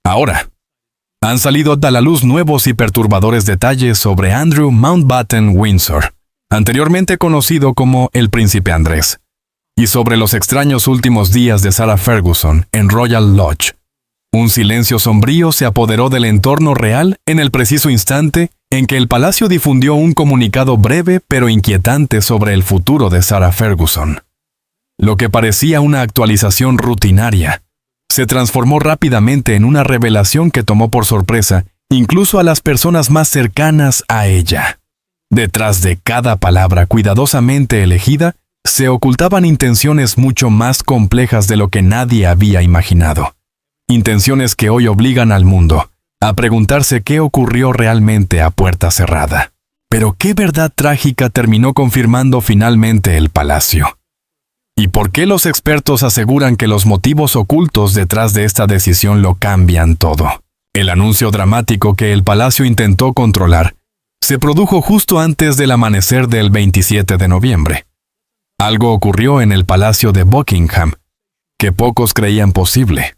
Ahora, han salido a la luz nuevos y perturbadores detalles sobre Andrew Mountbatten Windsor, anteriormente conocido como el Príncipe Andrés, y sobre los extraños últimos días de Sarah Ferguson en Royal Lodge. Un silencio sombrío se apoderó del entorno real en el preciso instante en que el palacio difundió un comunicado breve pero inquietante sobre el futuro de Sarah Ferguson. Lo que parecía una actualización rutinaria se transformó rápidamente en una revelación que tomó por sorpresa incluso a las personas más cercanas a ella. Detrás de cada palabra cuidadosamente elegida se ocultaban intenciones mucho más complejas de lo que nadie había imaginado. Intenciones que hoy obligan al mundo a preguntarse qué ocurrió realmente a puerta cerrada. Pero ¿qué verdad trágica terminó confirmando finalmente el palacio? ¿Y por qué los expertos aseguran que los motivos ocultos detrás de esta decisión lo cambian todo? El anuncio dramático que el palacio intentó controlar se produjo justo antes del amanecer del 27 de noviembre. Algo ocurrió en el palacio de Buckingham que pocos creían posible.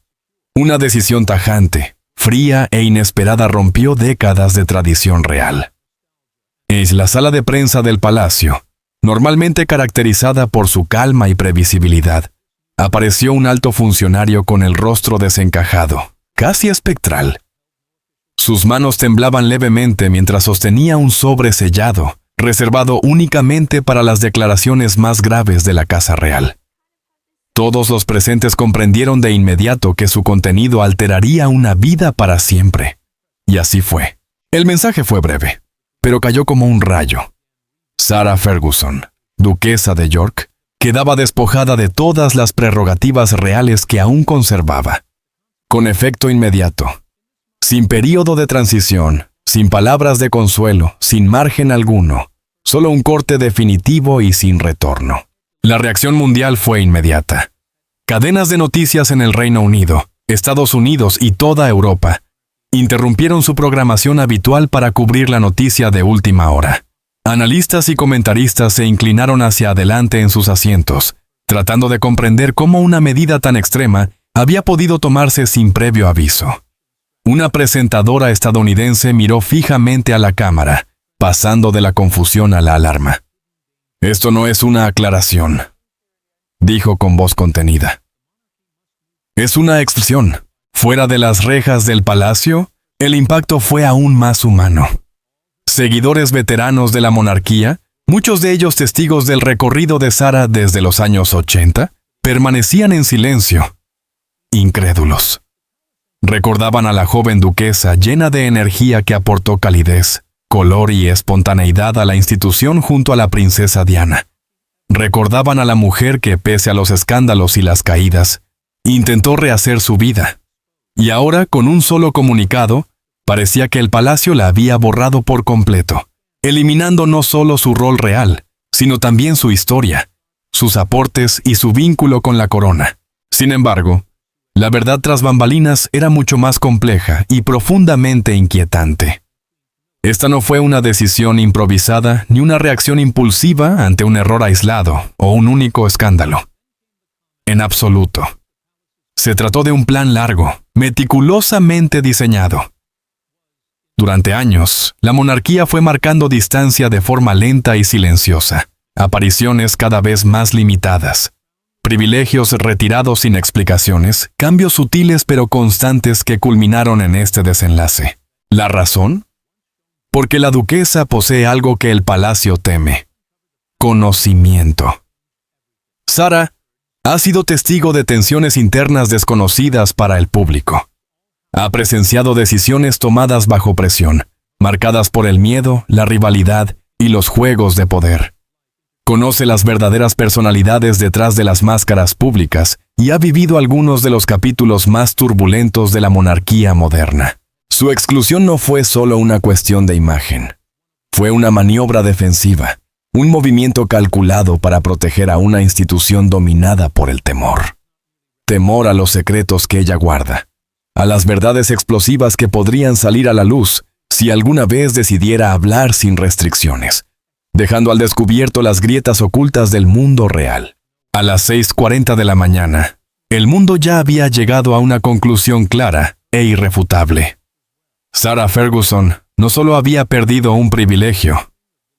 Una decisión tajante, fría e inesperada rompió décadas de tradición real. En la sala de prensa del palacio, normalmente caracterizada por su calma y previsibilidad, apareció un alto funcionario con el rostro desencajado, casi espectral. Sus manos temblaban levemente mientras sostenía un sobre sellado, reservado únicamente para las declaraciones más graves de la Casa Real. Todos los presentes comprendieron de inmediato que su contenido alteraría una vida para siempre. Y así fue. El mensaje fue breve, pero cayó como un rayo. Sarah Ferguson, duquesa de York, quedaba despojada de todas las prerrogativas reales que aún conservaba. Con efecto inmediato, sin período de transición, sin palabras de consuelo, sin margen alguno, solo un corte definitivo y sin retorno. La reacción mundial fue inmediata. Cadenas de noticias en el Reino Unido, Estados Unidos y toda Europa interrumpieron su programación habitual para cubrir la noticia de última hora. Analistas y comentaristas se inclinaron hacia adelante en sus asientos, tratando de comprender cómo una medida tan extrema había podido tomarse sin previo aviso. Una presentadora estadounidense miró fijamente a la cámara, pasando de la confusión a la alarma. «Esto no es una aclaración», dijo con voz contenida. «Es una expresión. Fuera de las rejas del palacio, el impacto fue aún más humano. Seguidores veteranos de la monarquía, muchos de ellos testigos del recorrido de Sarah desde los años 80, permanecían en silencio, incrédulos. Recordaban a la joven duquesa llena de energía que aportó calidez, color y espontaneidad a la institución junto a la princesa Diana. Recordaban a la mujer que, pese a los escándalos y las caídas, intentó rehacer su vida. Y ahora, con un solo comunicado, parecía que el palacio la había borrado por completo, eliminando no solo su rol real, sino también su historia, sus aportes y su vínculo con la corona. Sin embargo, la verdad tras bambalinas era mucho más compleja y profundamente inquietante. Esta no fue una decisión improvisada ni una reacción impulsiva ante un error aislado o un único escándalo. En absoluto. Se trató de un plan largo, meticulosamente diseñado. Durante años, la monarquía fue marcando distancia de forma lenta y silenciosa, apariciones cada vez más limitadas, privilegios retirados sin explicaciones, cambios sutiles pero constantes que culminaron en este desenlace. ¿La razón? Porque la duquesa posee algo que el palacio teme: conocimiento. Sarah ha sido testigo de tensiones internas desconocidas para el público. Ha presenciado decisiones tomadas bajo presión, marcadas por el miedo, la rivalidad y los juegos de poder. Conoce las verdaderas personalidades detrás de las máscaras públicas y ha vivido algunos de los capítulos más turbulentos de la monarquía moderna. Su exclusión no fue solo una cuestión de imagen. Fue una maniobra defensiva, un movimiento calculado para proteger a una institución dominada por el temor. Temor a los secretos que ella guarda, a las verdades explosivas que podrían salir a la luz si alguna vez decidiera hablar sin restricciones, dejando al descubierto las grietas ocultas del mundo real. A las 6:40 de la mañana, el mundo ya había llegado a una conclusión clara e irrefutable. Sarah Ferguson no solo había perdido un privilegio,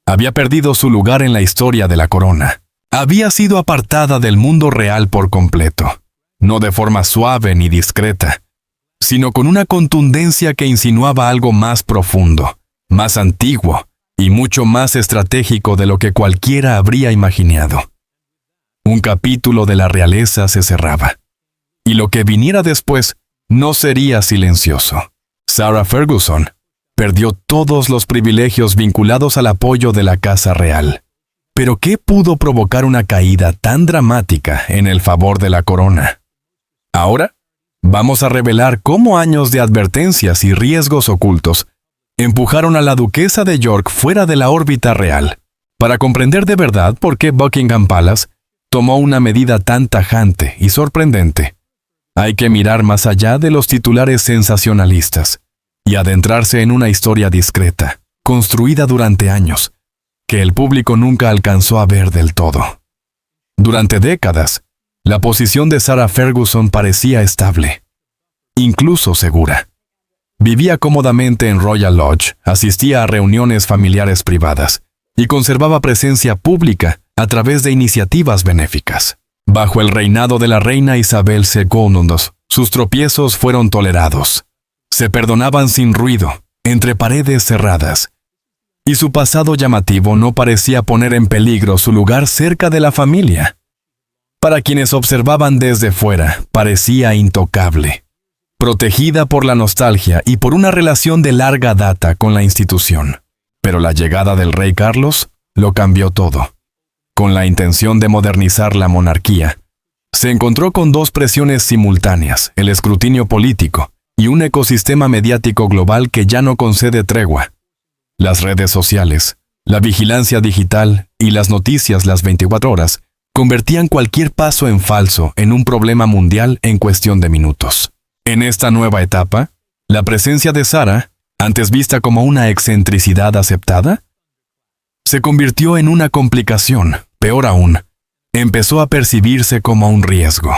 había perdido su lugar en la historia de la corona. Había sido apartada del mundo real por completo, no de forma suave ni discreta, sino con una contundencia que insinuaba algo más profundo, más antiguo y mucho más estratégico de lo que cualquiera habría imaginado. Un capítulo de la realeza se cerraba, y lo que viniera después no sería silencioso. Sarah Ferguson perdió todos los privilegios vinculados al apoyo de la Casa Real. Pero ¿qué pudo provocar una caída tan dramática en el favor de la corona? Ahora, vamos a revelar cómo años de advertencias y riesgos ocultos empujaron a la duquesa de York fuera de la órbita real, para comprender de verdad por qué Buckingham Palace tomó una medida tan tajante y sorprendente. Hay que mirar más allá de los titulares sensacionalistas y adentrarse en una historia discreta, construida durante años, que el público nunca alcanzó a ver del todo. Durante décadas, la posición de Sarah Ferguson parecía estable, incluso segura. Vivía cómodamente en Royal Lodge, asistía a reuniones familiares privadas y conservaba presencia pública a través de iniciativas benéficas. Bajo el reinado de la reina Isabel II, sus tropiezos fueron tolerados. Se perdonaban sin ruido, entre paredes cerradas. Y su pasado llamativo no parecía poner en peligro su lugar cerca de la familia. Para quienes observaban desde fuera, parecía intocable, protegida por la nostalgia y por una relación de larga data con la institución. Pero la llegada del rey Carlos lo cambió todo. Con la intención de modernizar la monarquía, se encontró con dos presiones simultáneas: el escrutinio político y un ecosistema mediático global que ya no concede tregua. Las redes sociales, la vigilancia digital y las noticias las 24 horas convertían cualquier paso en falso en un problema mundial en cuestión de minutos. En esta nueva etapa, la presencia de Sarah, antes vista como una excentricidad aceptada, se convirtió en una complicación. Peor aún, empezó a percibirse como un riesgo.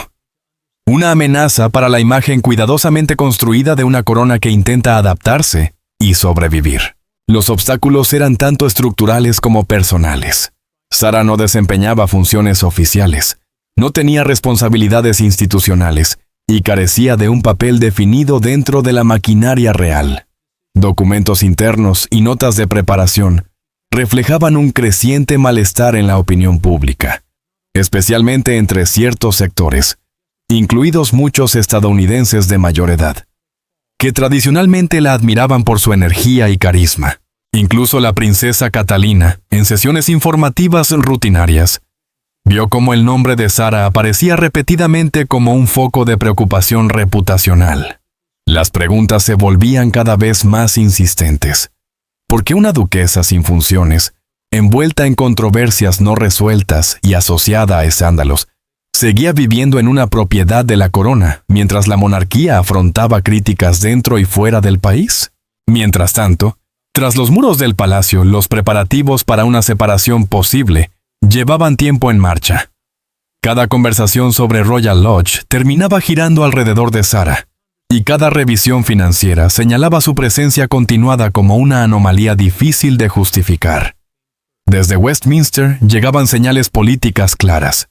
Una amenaza para la imagen cuidadosamente construida de una corona que intenta adaptarse y sobrevivir. Los obstáculos eran tanto estructurales como personales. Sarah no desempeñaba funciones oficiales, no tenía responsabilidades institucionales y carecía de un papel definido dentro de la maquinaria real. Documentos internos y notas de preparación reflejaban un creciente malestar en la opinión pública, especialmente entre ciertos sectores, incluidos muchos estadounidenses de mayor edad, que tradicionalmente la admiraban por su energía y carisma. Incluso la princesa Catalina, en sesiones informativas rutinarias, vio cómo el nombre de Sarah aparecía repetidamente como un foco de preocupación reputacional. Las preguntas se volvían cada vez más insistentes. ¿Por qué una duquesa sin funciones, envuelta en controversias no resueltas y asociada a escándalos, seguía viviendo en una propiedad de la corona mientras la monarquía afrontaba críticas dentro y fuera del país? Mientras tanto, tras los muros del palacio, los preparativos para una separación posible llevaban tiempo en marcha. Cada conversación sobre Royal Lodge terminaba girando alrededor de Sarah, y cada revisión financiera señalaba su presencia continuada como una anomalía difícil de justificar. Desde Westminster llegaban señales políticas claras.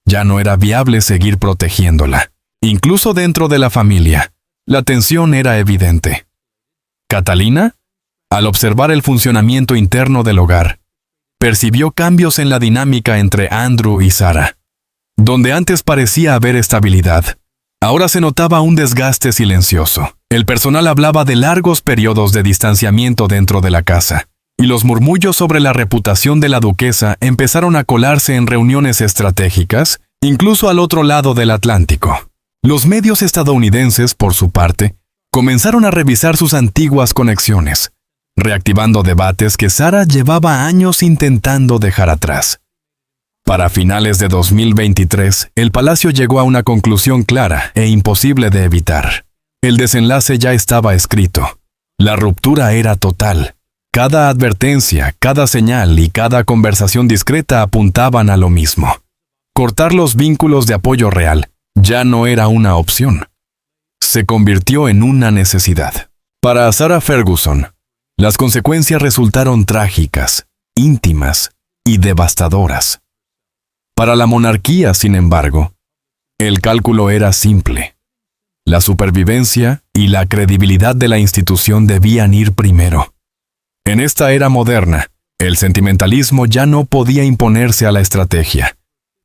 Ya no era viable seguir protegiéndola. Incluso dentro de la familia, la tensión era evidente. Catalina, al observar el funcionamiento interno del hogar, percibió cambios en la dinámica entre Andrew y Sarah. Donde antes parecía haber estabilidad, ahora se notaba un desgaste silencioso. El personal hablaba de largos periodos de distanciamiento dentro de la casa, y los murmullos sobre la reputación de la duquesa empezaron a colarse en reuniones estratégicas, incluso al otro lado del Atlántico. Los medios estadounidenses, por su parte, comenzaron a revisar sus antiguas conexiones, reactivando debates que Sarah llevaba años intentando dejar atrás. Para finales de 2023, el palacio llegó a una conclusión clara e imposible de evitar. El desenlace ya estaba escrito. La ruptura era total. Cada advertencia, cada señal y cada conversación discreta apuntaban a lo mismo. Cortar los vínculos de apoyo real ya no era una opción. se convirtió en una necesidad. Para Sarah Ferguson, las consecuencias resultaron trágicas, íntimas y devastadoras. Para la monarquía, sin embargo, el cálculo era simple. La supervivencia y la credibilidad de la institución debían ir primero. En esta era moderna, el sentimentalismo ya no podía imponerse a la estrategia,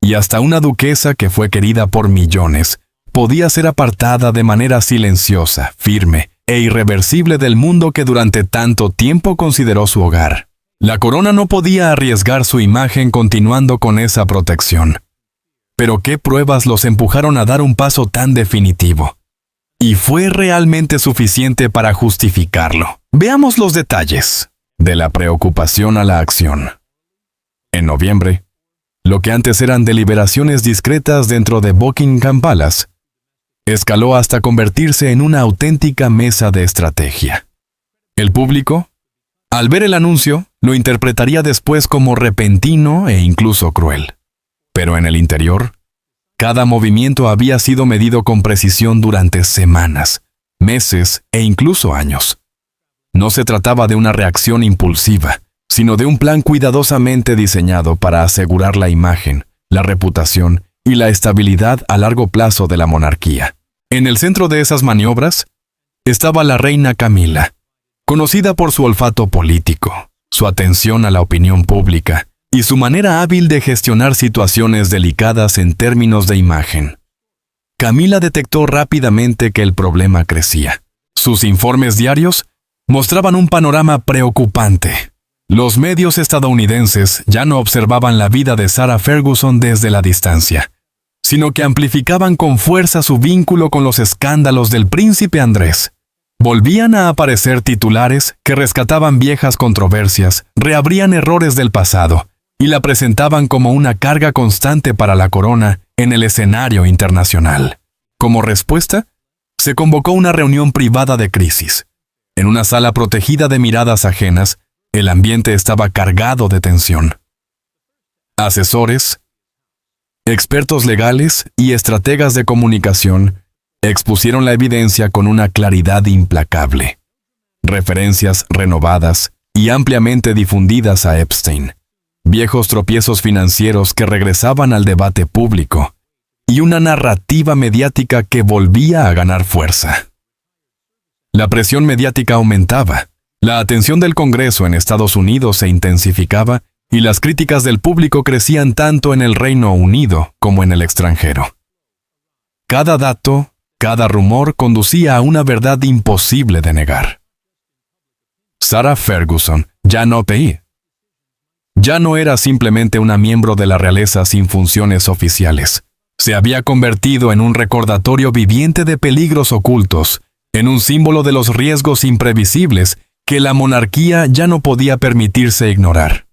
y hasta una duquesa que fue querida por millones podía ser apartada de manera silenciosa, firme e irreversible del mundo que durante tanto tiempo consideró su hogar. La corona no podía arriesgar su imagen continuando con esa protección. Pero ¿qué pruebas los empujaron a dar un paso tan definitivo? Y fue realmente suficiente para justificarlo. Veamos los detalles. De la preocupación a la acción. En noviembre, lo que antes eran deliberaciones discretas dentro de Buckingham Palace, escaló hasta convertirse en una auténtica mesa de estrategia. El público, al ver el anuncio, lo interpretaría después como repentino e incluso cruel. Pero en el interior, cada movimiento había sido medido con precisión durante semanas, meses e incluso años. No se trataba de una reacción impulsiva, sino de un plan cuidadosamente diseñado para asegurar la imagen, la reputación y la estabilidad a largo plazo de la monarquía. En el centro de esas maniobras estaba la reina Camila, conocida por su olfato político, su atención a la opinión pública y su manera hábil de gestionar situaciones delicadas en términos de imagen. Camila detectó rápidamente que el problema crecía. Sus informes diarios mostraban un panorama preocupante. Los medios estadounidenses ya no observaban la vida de Sarah Ferguson desde la distancia, sino que amplificaban con fuerza su vínculo con los escándalos del príncipe Andrés. Volvían a aparecer titulares que rescataban viejas controversias, reabrían errores del pasado y la presentaban como una carga constante para la corona en el escenario internacional. Como respuesta, se convocó una reunión privada de crisis. En una sala protegida de miradas ajenas, el ambiente estaba cargado de tensión. Asesores, expertos legales y estrategas de comunicación expusieron la evidencia con una claridad implacable. Referencias renovadas y ampliamente difundidas a Epstein, viejos tropiezos financieros que regresaban al debate público y una narrativa mediática que volvía a ganar fuerza. La presión mediática aumentaba, la atención del Congreso en Estados Unidos se intensificaba y las críticas del público crecían tanto en el Reino Unido como en el extranjero. Cada dato, cada rumor conducía a una verdad imposible de negar. Sarah Ferguson ya no era simplemente una miembro de la realeza sin funciones oficiales. Se había convertido en un recordatorio viviente de peligros ocultos, en un símbolo de los riesgos imprevisibles que la monarquía ya no podía permitirse ignorar.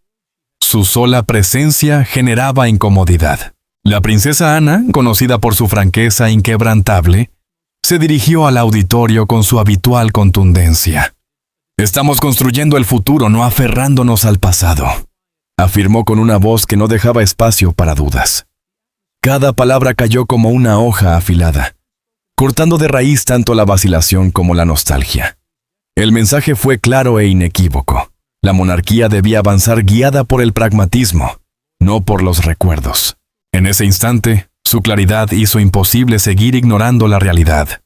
Su sola presencia generaba incomodidad. La princesa Ana, conocida por su franqueza inquebrantable, se dirigió al auditorio con su habitual contundencia. «Estamos construyendo el futuro, no aferrándonos al pasado», afirmó con una voz que no dejaba espacio para dudas. Cada palabra cayó como una hoja afilada, cortando de raíz tanto la vacilación como la nostalgia. El mensaje fue claro e inequívoco. La monarquía debía avanzar guiada por el pragmatismo, no por los recuerdos. En ese instante, su claridad hizo imposible seguir ignorando la realidad.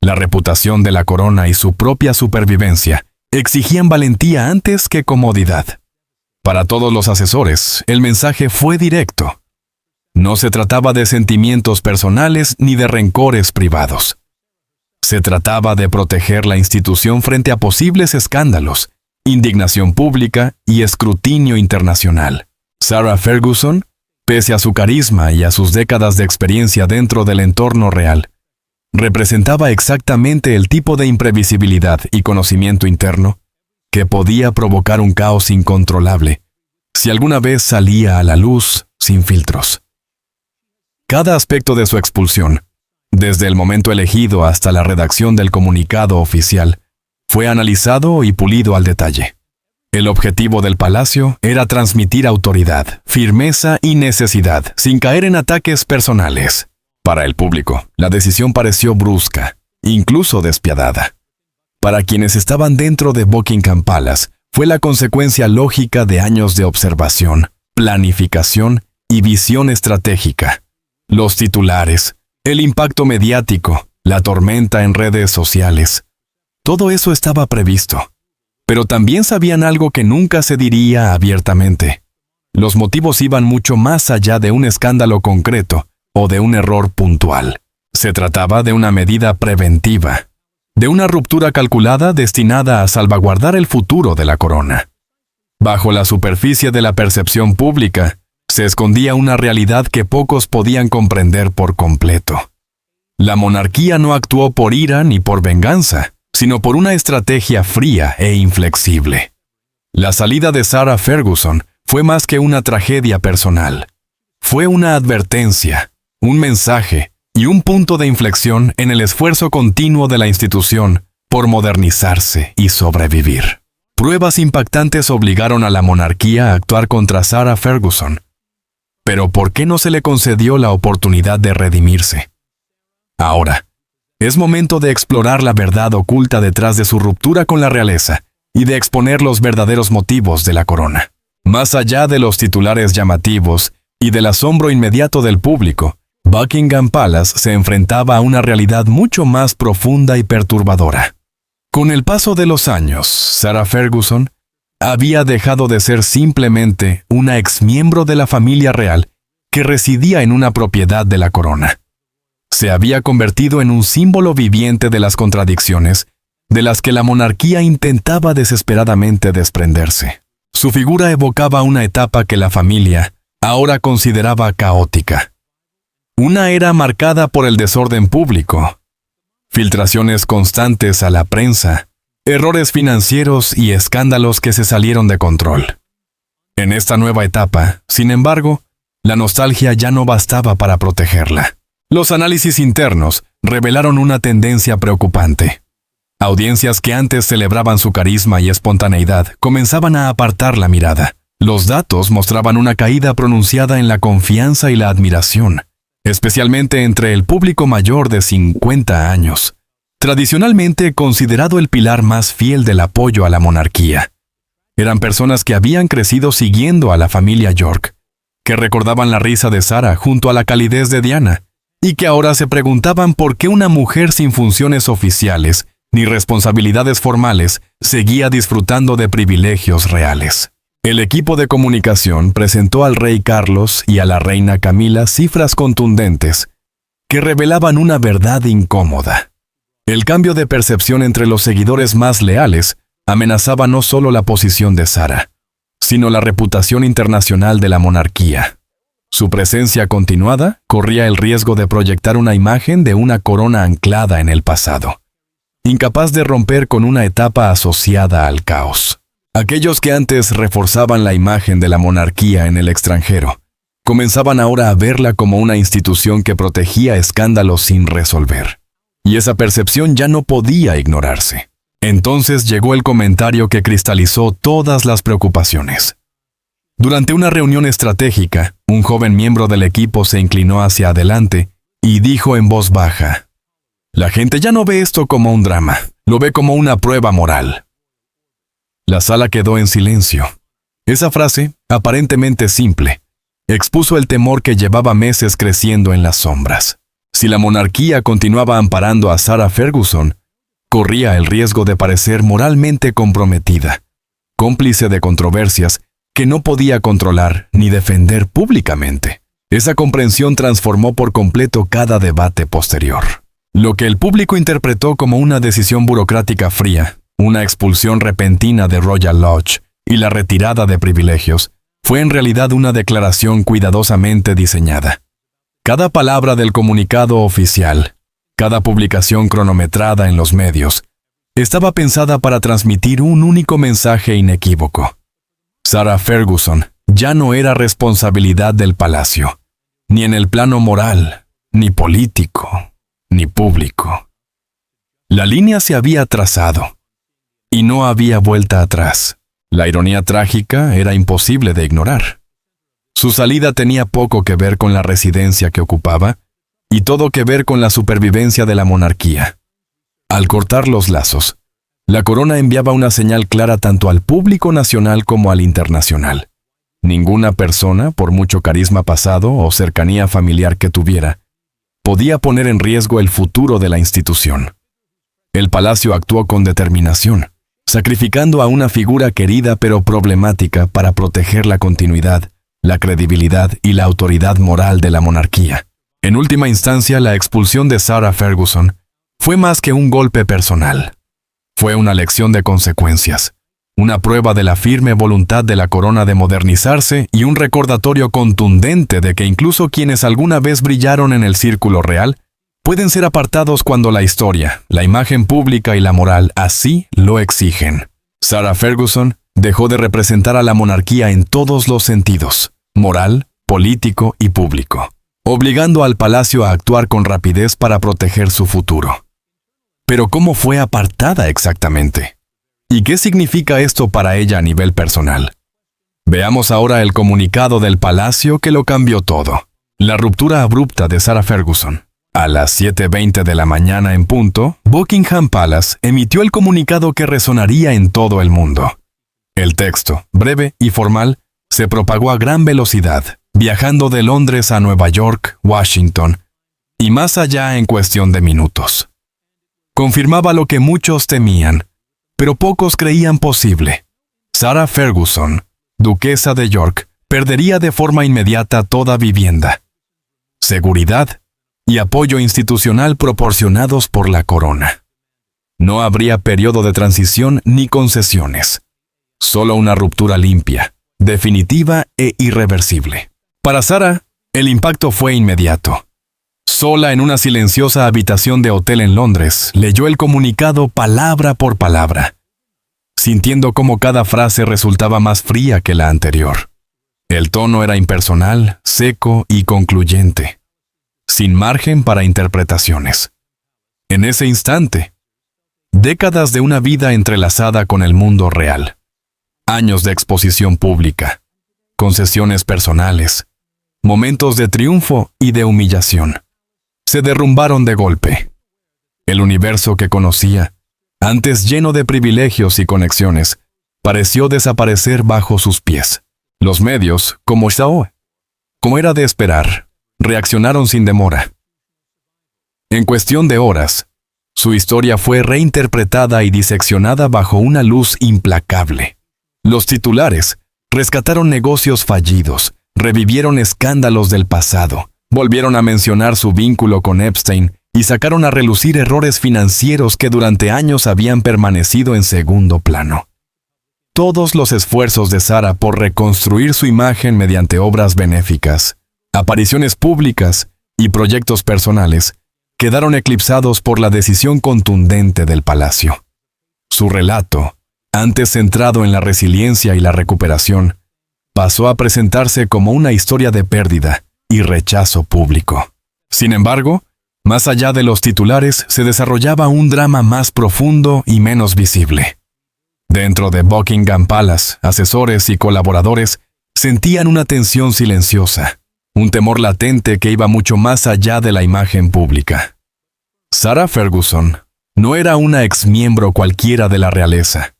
La reputación de la corona y su propia supervivencia exigían valentía antes que comodidad. Para todos los asesores, el mensaje fue directo. No se trataba de sentimientos personales ni de rencores privados. Se trataba de proteger la institución frente a posibles escándalos, indignación pública y escrutinio internacional. Sarah Ferguson, pese a su carisma y a sus décadas de experiencia dentro del entorno real, representaba exactamente el tipo de imprevisibilidad y conocimiento interno que podía provocar un caos incontrolable si alguna vez salía a la luz sin filtros. Cada aspecto de su expulsión, desde el momento elegido hasta la redacción del comunicado oficial, fue analizado y pulido al detalle. El objetivo del palacio era transmitir autoridad, firmeza y necesidad, sin caer en ataques personales. Para el público, la decisión pareció brusca, incluso despiadada. Para quienes estaban dentro de Buckingham Palace, fue la consecuencia lógica de años de observación, planificación y visión estratégica. Los titulares, el impacto mediático, la tormenta en redes sociales. Todo eso estaba previsto. Pero también sabían algo que nunca se diría abiertamente. Los motivos iban mucho más allá de un escándalo concreto o de un error puntual. Se trataba de una medida preventiva, de una ruptura calculada destinada a salvaguardar el futuro de la corona. Bajo la superficie de la percepción pública, se escondía una realidad que pocos podían comprender por completo. La monarquía no actuó por ira ni por venganza, sino por una estrategia fría e inflexible. La salida de Sarah Ferguson fue más que una tragedia personal. Fue una advertencia, un mensaje y un punto de inflexión en el esfuerzo continuo de la institución por modernizarse y sobrevivir. Pruebas impactantes obligaron a la monarquía a actuar contra Sarah Ferguson. Pero ¿por qué no se le concedió la oportunidad de redimirse? Ahora, es momento de explorar la verdad oculta detrás de su ruptura con la realeza y de exponer los verdaderos motivos de la corona. Más allá de los titulares llamativos y del asombro inmediato del público, Buckingham Palace se enfrentaba a una realidad mucho más profunda y perturbadora. Con el paso de los años, Sarah Ferguson había dejado de ser simplemente una exmiembro de la familia real que residía en una propiedad de la corona. Se había convertido en un símbolo viviente de las contradicciones de las que la monarquía intentaba desesperadamente desprenderse. Su figura evocaba una etapa que la familia ahora consideraba caótica. Una era marcada por el desorden público, filtraciones constantes a la prensa, errores financieros y escándalos que se salieron de control. En esta nueva etapa, sin embargo, la nostalgia ya no bastaba para protegerla. Los análisis internos revelaron una tendencia preocupante. Audiencias que antes celebraban su carisma y espontaneidad comenzaban a apartar la mirada. Los datos mostraban una caída pronunciada en la confianza y la admiración, especialmente entre el público mayor de 50 años, tradicionalmente considerado el pilar más fiel del apoyo a la monarquía. Eran personas que habían crecido siguiendo a la familia York, que recordaban la risa de Sarah junto a la calidez de Diana, y que ahora se preguntaban por qué una mujer sin funciones oficiales ni responsabilidades formales seguía disfrutando de privilegios reales. El equipo de comunicación presentó al rey Carlos y a la reina Camila cifras contundentes que revelaban una verdad incómoda. El cambio de percepción entre los seguidores más leales amenazaba no solo la posición de Sarah, sino la reputación internacional de la monarquía. Su presencia continuada corría el riesgo de proyectar una imagen de una corona anclada en el pasado, incapaz de romper con una etapa asociada al caos. Aquellos que antes reforzaban la imagen de la monarquía en el extranjero, comenzaban ahora a verla como una institución que protegía escándalos sin resolver. Y esa percepción ya no podía ignorarse. Entonces llegó el comentario que cristalizó todas las preocupaciones. Durante una reunión estratégica, un joven miembro del equipo se inclinó hacia adelante y dijo en voz baja: «La gente ya no ve esto como un drama, lo ve como una prueba moral». La sala quedó en silencio. Esa frase, aparentemente simple, expuso el temor que llevaba meses creciendo en las sombras. Si la monarquía continuaba amparando a Sarah Ferguson, corría el riesgo de parecer moralmente comprometida, cómplice de controversias que no podía controlar ni defender públicamente. Esa comprensión transformó por completo cada debate posterior. Lo que el público interpretó como una decisión burocrática fría, una expulsión repentina de Royal Lodge y la retirada de privilegios, fue en realidad una declaración cuidadosamente diseñada. Cada palabra del comunicado oficial, cada publicación cronometrada en los medios, estaba pensada para transmitir un único mensaje inequívoco. Sarah Ferguson ya no era responsabilidad del palacio, ni en el plano moral, ni político, ni público. La línea se había trazado, y no había vuelta atrás. La ironía trágica era imposible de ignorar. Su salida tenía poco que ver con la residencia que ocupaba, y todo que ver con la supervivencia de la monarquía. Al cortar los lazos, la corona enviaba una señal clara tanto al público nacional como al internacional. Ninguna persona, por mucho carisma pasado o cercanía familiar que tuviera, podía poner en riesgo el futuro de la institución. El palacio actuó con determinación, sacrificando a una figura querida pero problemática para proteger la continuidad, la credibilidad y la autoridad moral de la monarquía. En última instancia, la expulsión de Sarah Ferguson fue más que un golpe personal. Fue una lección de consecuencias, una prueba de la firme voluntad de la corona de modernizarse y un recordatorio contundente de que incluso quienes alguna vez brillaron en el círculo real pueden ser apartados cuando la historia, la imagen pública y la moral así lo exigen. Sarah Ferguson dejó de representar a la monarquía en todos los sentidos, moral, político y público, obligando al palacio a actuar con rapidez para proteger su futuro. Pero ¿cómo fue apartada exactamente? ¿Y qué significa esto para ella a nivel personal? Veamos ahora el comunicado del palacio que lo cambió todo. La ruptura abrupta de Sarah Ferguson. A las 7:20 de la mañana en punto, Buckingham Palace emitió el comunicado que resonaría en todo el mundo. El texto, breve y formal, se propagó a gran velocidad, viajando de Londres a Nueva York, Washington y más allá en cuestión de minutos. Confirmaba lo que muchos temían, pero pocos creían posible. Sarah Ferguson, duquesa de York, perdería de forma inmediata toda vivienda, seguridad y apoyo institucional proporcionados por la corona. No habría periodo de transición ni concesiones. Solo una ruptura limpia, definitiva e irreversible. Para Sarah, el impacto fue inmediato. Sola en una silenciosa habitación de hotel en Londres, leyó el comunicado palabra por palabra, sintiendo cómo cada frase resultaba más fría que la anterior. El tono era impersonal, seco y concluyente, sin margen para interpretaciones. En ese instante, décadas de una vida entrelazada con el mundo real, años de exposición pública, concesiones personales, momentos de triunfo y de humillación, se derrumbaron de golpe. El universo que conocía, antes lleno de privilegios y conexiones, pareció desaparecer bajo sus pies. Los medios, como era de esperar, reaccionaron sin demora. En cuestión de horas, su historia fue reinterpretada y diseccionada bajo una luz implacable. Los titulares rescataron negocios fallidos, revivieron escándalos del pasado, volvieron a mencionar su vínculo con Epstein y sacaron a relucir errores financieros que durante años habían permanecido en segundo plano. Todos los esfuerzos de Sarah por reconstruir su imagen mediante obras benéficas, apariciones públicas y proyectos personales quedaron eclipsados por la decisión contundente del palacio. Su relato, antes centrado en la resiliencia y la recuperación, pasó a presentarse como una historia de pérdida y rechazo público. Sin embargo, más allá de los titulares se desarrollaba un drama más profundo y menos visible. Dentro de Buckingham Palace, asesores y colaboradores sentían una tensión silenciosa, un temor latente que iba mucho más allá de la imagen pública. Sarah Ferguson no era una exmiembro cualquiera de la realeza.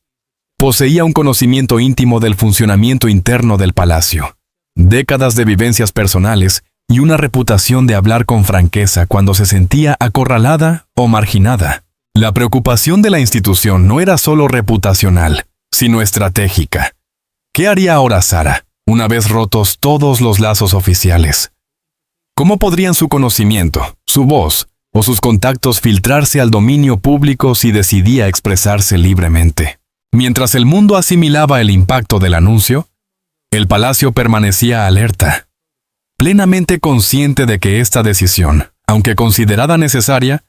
Poseía un conocimiento íntimo del funcionamiento interno del palacio, décadas de vivencias personales y una reputación de hablar con franqueza cuando se sentía acorralada o marginada. La preocupación de la institución no era solo reputacional, sino estratégica. ¿Qué haría ahora Sarah, una vez rotos todos los lazos oficiales? ¿Cómo podrían su conocimiento, su voz o sus contactos filtrarse al dominio público si decidía expresarse libremente? Mientras el mundo asimilaba el impacto del anuncio, el palacio permanecía alerta, plenamente consciente de que esta decisión, aunque considerada necesaria,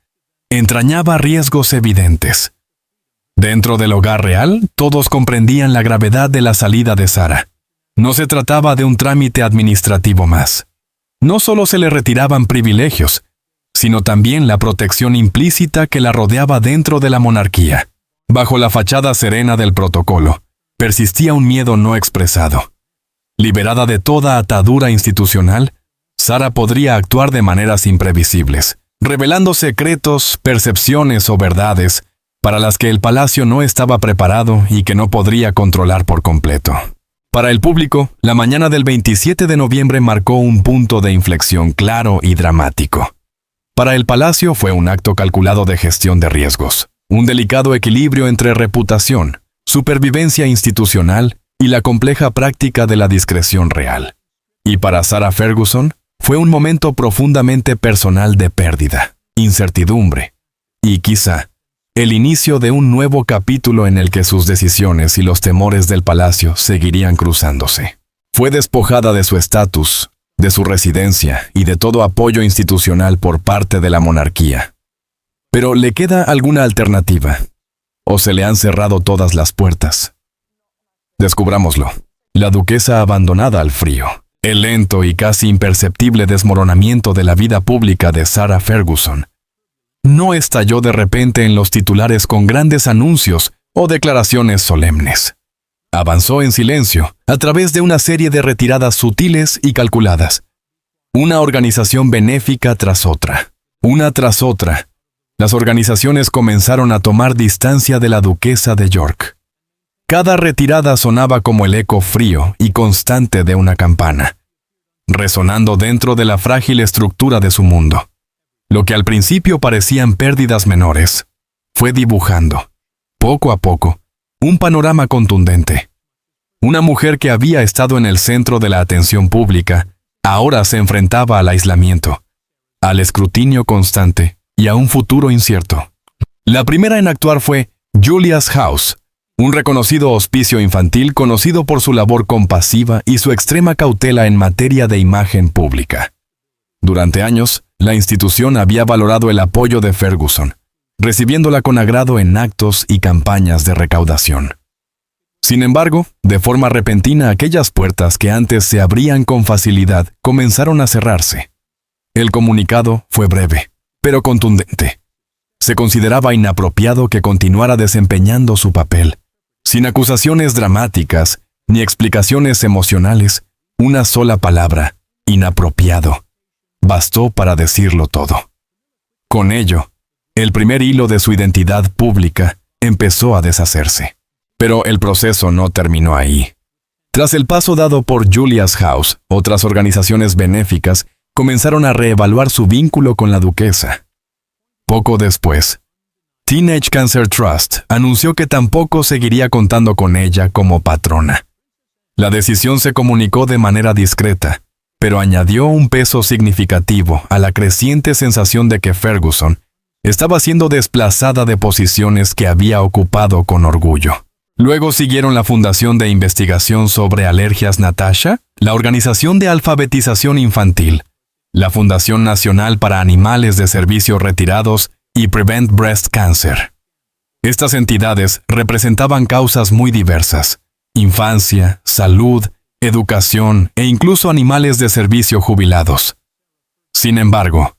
entrañaba riesgos evidentes. Dentro del hogar real, todos comprendían la gravedad de la salida de Sarah. No se trataba de un trámite administrativo más. No solo se le retiraban privilegios, sino también la protección implícita que la rodeaba dentro de la monarquía. Bajo la fachada serena del protocolo, persistía un miedo no expresado. Liberada de toda atadura institucional, Sarah podría actuar de maneras imprevisibles, revelando secretos, percepciones o verdades para las que el palacio no estaba preparado y que no podría controlar por completo. Para el público, la mañana del 27 de noviembre marcó un punto de inflexión claro y dramático. Para el palacio fue un acto calculado de gestión de riesgos, un delicado equilibrio entre reputación, supervivencia institucional y la compleja práctica de la discreción real. Y para Sarah Ferguson, fue un momento profundamente personal de pérdida, incertidumbre y quizá el inicio de un nuevo capítulo en el que sus decisiones y los temores del palacio seguirían cruzándose. Fue despojada de su estatus, de su residencia y de todo apoyo institucional por parte de la monarquía. Pero ¿le queda alguna alternativa? ¿O se le han cerrado todas las puertas? Descubrámoslo. La duquesa abandonada al frío. El lento y casi imperceptible desmoronamiento de la vida pública de Sarah Ferguson no estalló de repente en los titulares con grandes anuncios o declaraciones solemnes. Avanzó en silencio, a través de una serie de retiradas sutiles y calculadas. Una organización benéfica tras otra, una tras otra. Las organizaciones comenzaron a tomar distancia de la duquesa de York. Cada retirada sonaba como el eco frío y constante de una campana, resonando dentro de la frágil estructura de su mundo. Lo que al principio parecían pérdidas menores, fue dibujando, poco a poco, un panorama contundente. Una mujer que había estado en el centro de la atención pública, ahora se enfrentaba al aislamiento, al escrutinio constante y a un futuro incierto. La primera en actuar fue Julia's House, un reconocido hospicio infantil conocido por su labor compasiva y su extrema cautela en materia de imagen pública. Durante años, la institución había valorado el apoyo de Ferguson, recibiéndola con agrado en actos y campañas de recaudación. Sin embargo, de forma repentina, aquellas puertas que antes se abrían con facilidad comenzaron a cerrarse. El comunicado fue breve, pero contundente. Se consideraba inapropiado que continuara desempeñando su papel. Sin acusaciones dramáticas ni explicaciones emocionales, una sola palabra, inapropiado, bastó para decirlo todo. Con ello, el primer hilo de su identidad pública empezó a deshacerse. Pero el proceso no terminó ahí. Tras el paso dado por Julia's House, otras organizaciones benéficas comenzaron a reevaluar su vínculo con la duquesa. Poco después, Teenage Cancer Trust anunció que tampoco seguiría contando con ella como patrona. La decisión se comunicó de manera discreta, pero añadió un peso significativo a la creciente sensación de que Ferguson estaba siendo desplazada de posiciones que había ocupado con orgullo. Luego siguieron la Fundación de Investigación sobre Alergias Natasha, la Organización de Alfabetización Infantil, la Fundación Nacional para Animales de Servicios Retirados y Prevent Breast Cancer. Estas entidades representaban causas muy diversas: infancia, salud, educación e incluso animales de servicio jubilados. Sin embargo,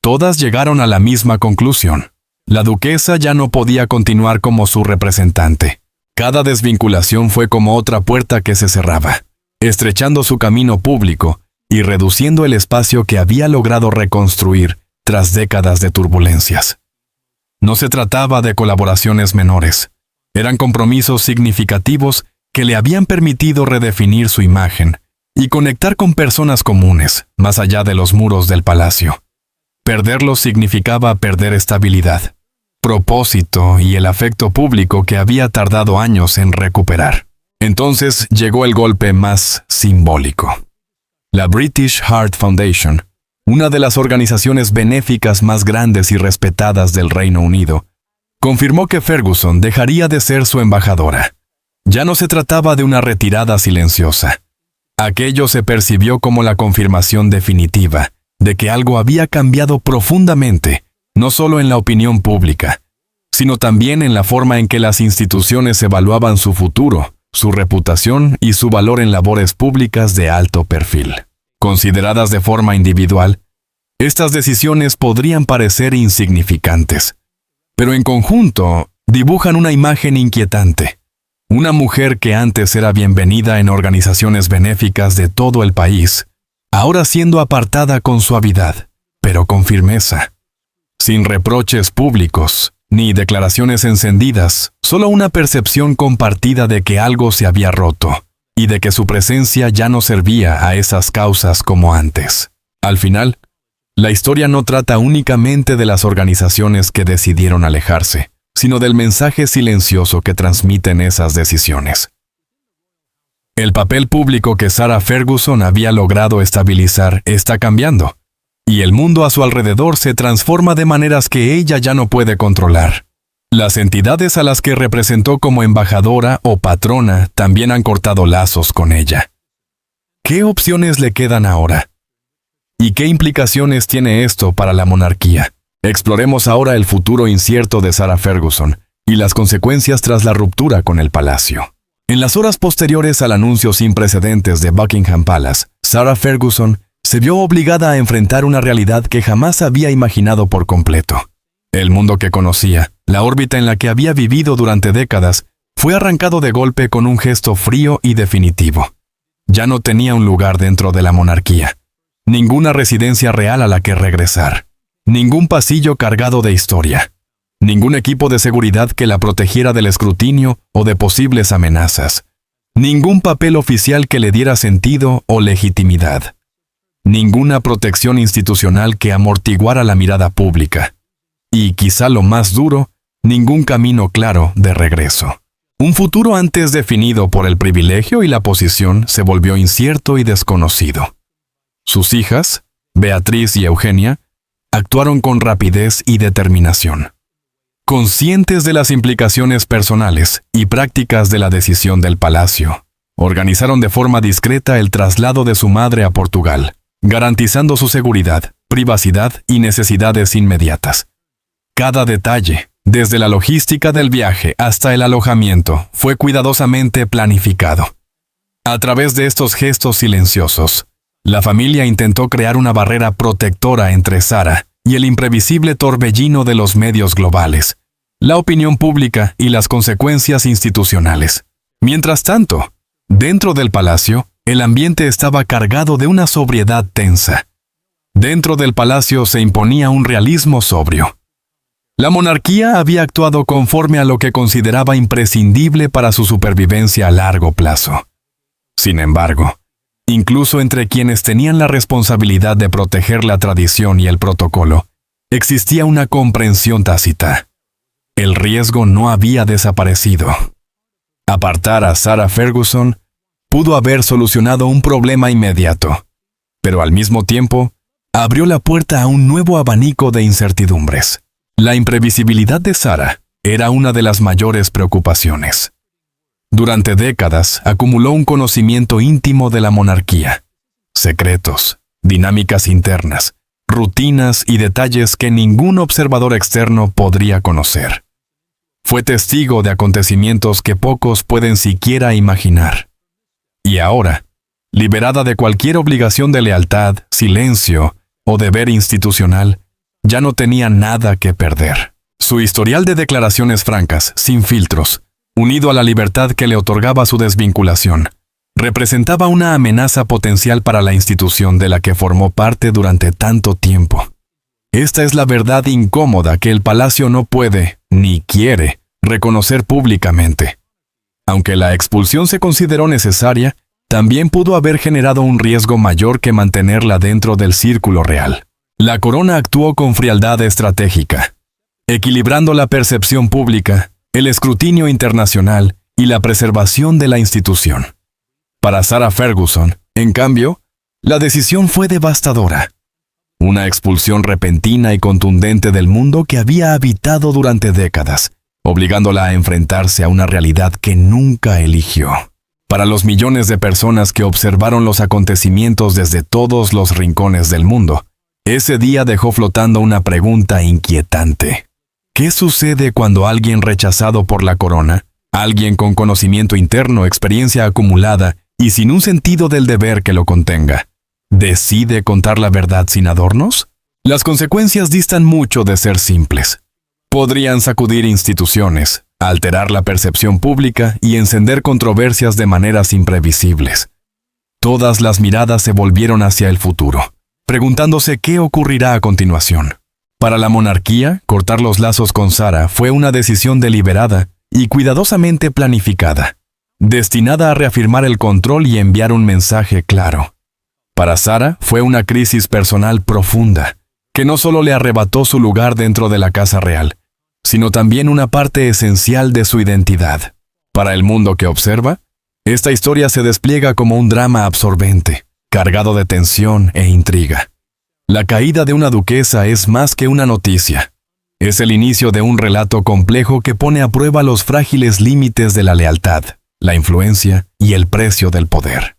todas llegaron a la misma conclusión: la duquesa ya no podía continuar como su representante. Cada desvinculación fue como otra puerta que se cerraba, estrechando su camino público y reduciendo el espacio que había logrado reconstruir tras décadas de turbulencias. No se trataba de colaboraciones menores, eran compromisos significativos que le habían permitido redefinir su imagen y conectar con personas comunes, más allá de los muros del palacio. Perderlos significaba perder estabilidad, propósito y el afecto público que había tardado años en recuperar. Entonces llegó el golpe más simbólico. La British Heart Foundation, una de las organizaciones benéficas más grandes y respetadas del Reino Unido, confirmó que Ferguson dejaría de ser su embajadora. Ya no se trataba de una retirada silenciosa. Aquello se percibió como la confirmación definitiva de que algo había cambiado profundamente, no solo en la opinión pública, sino también en la forma en que las instituciones evaluaban su futuro, su reputación y su valor en labores públicas de alto perfil. Consideradas de forma individual, estas decisiones podrían parecer insignificantes, pero en conjunto dibujan una imagen inquietante. Una mujer que antes era bienvenida en organizaciones benéficas de todo el país, ahora siendo apartada con suavidad, pero con firmeza. sin reproches públicos, ni declaraciones encendidas, solo una percepción compartida de que algo se había roto, y de que su presencia ya no servía a esas causas como antes. Al final, la historia no trata únicamente de las organizaciones que decidieron alejarse, sino del mensaje silencioso que transmiten esas decisiones. El papel público que Sarah Ferguson había logrado estabilizar está cambiando, y el mundo a su alrededor se transforma de maneras que ella ya no puede controlar. Las entidades a las que representó como embajadora o patrona también han cortado lazos con ella. ¿Qué opciones le quedan ahora? ¿Y qué implicaciones tiene esto para la monarquía? Exploremos ahora el futuro incierto de Sarah Ferguson y las consecuencias tras la ruptura con el palacio. En las horas posteriores al anuncio sin precedentes de Buckingham Palace, Sarah Ferguson se vio obligada a enfrentar una realidad que jamás había imaginado por completo. El mundo que conocía, la órbita en la que había vivido durante décadas, fue arrancado de golpe con un gesto frío y definitivo. Ya no tenía un lugar dentro de la monarquía, ninguna residencia real a la que regresar, ningún pasillo cargado de historia, ningún equipo de seguridad que la protegiera del escrutinio o de posibles amenazas, ningún papel oficial que le diera sentido o legitimidad, ninguna protección institucional que amortiguara la mirada pública. Y quizá lo más duro, ningún camino claro de regreso. Un futuro antes definido por el privilegio y la posición se volvió incierto y desconocido. Sus hijas, Beatriz y Eugenia, actuaron con rapidez y determinación. Conscientes de las implicaciones personales y prácticas de la decisión del palacio, organizaron de forma discreta el traslado de su madre a Portugal, garantizando su seguridad, privacidad y necesidades inmediatas. Cada detalle, desde la logística del viaje hasta el alojamiento, fue cuidadosamente planificado. A través de estos gestos silenciosos, la familia intentó crear una barrera protectora entre Sarah y el imprevisible torbellino de los medios globales, la opinión pública y las consecuencias institucionales. Mientras tanto, dentro del palacio, el ambiente estaba cargado de una sobriedad tensa. Dentro del palacio se imponía un realismo sobrio. La monarquía había actuado conforme a lo que consideraba imprescindible para su supervivencia a largo plazo. Sin embargo, incluso entre quienes tenían la responsabilidad de proteger la tradición y el protocolo, existía una comprensión tácita. El riesgo no había desaparecido. Apartar a Sarah Ferguson pudo haber solucionado un problema inmediato, pero al mismo tiempo, abrió la puerta a un nuevo abanico de incertidumbres. La imprevisibilidad de Sarah era una de las mayores preocupaciones. Durante décadas acumuló un conocimiento íntimo de la monarquía, secretos, dinámicas internas, rutinas y detalles que ningún observador externo podría conocer. Fue testigo de acontecimientos que pocos pueden siquiera imaginar. Y ahora, liberada de cualquier obligación de lealtad, silencio o deber institucional, ya no tenía nada que perder. Su historial de declaraciones francas, sin filtros, unido a la libertad que le otorgaba su desvinculación, representaba una amenaza potencial para la institución de la que formó parte durante tanto tiempo. Esta es la verdad incómoda que el palacio no puede, ni quiere, reconocer públicamente. Aunque la expulsión se consideró necesaria, también pudo haber generado un riesgo mayor que mantenerla dentro del círculo real. La corona actuó con frialdad estratégica, equilibrando la percepción pública, el escrutinio internacional y la preservación de la institución. Para Sarah Ferguson, en cambio, la decisión fue devastadora. Una expulsión repentina y contundente del mundo que había habitado durante décadas, obligándola a enfrentarse a una realidad que nunca eligió. Para los millones de personas que observaron los acontecimientos desde todos los rincones del mundo, ese día dejó flotando una pregunta inquietante. ¿Qué sucede cuando alguien rechazado por la corona, alguien con conocimiento interno, experiencia acumulada y sin un sentido del deber que lo contenga, decide contar la verdad sin adornos? Las consecuencias distan mucho de ser simples. Podrían sacudir instituciones, alterar la percepción pública y encender controversias de maneras imprevisibles. Todas las miradas se volvieron hacia el futuro, preguntándose qué ocurrirá a continuación. Para la monarquía, cortar los lazos con Sara fue una decisión deliberada y cuidadosamente planificada, destinada a reafirmar el control y enviar un mensaje claro. Para Sara fue una crisis personal profunda, que no solo le arrebató su lugar dentro de la casa real, sino también una parte esencial de su identidad. Para el mundo que observa, esta historia se despliega como un drama absorbente, cargado de tensión e intriga. La caída de una duquesa es más que una noticia. Es el inicio de un relato complejo que pone a prueba los frágiles límites de la lealtad, la influencia y el precio del poder.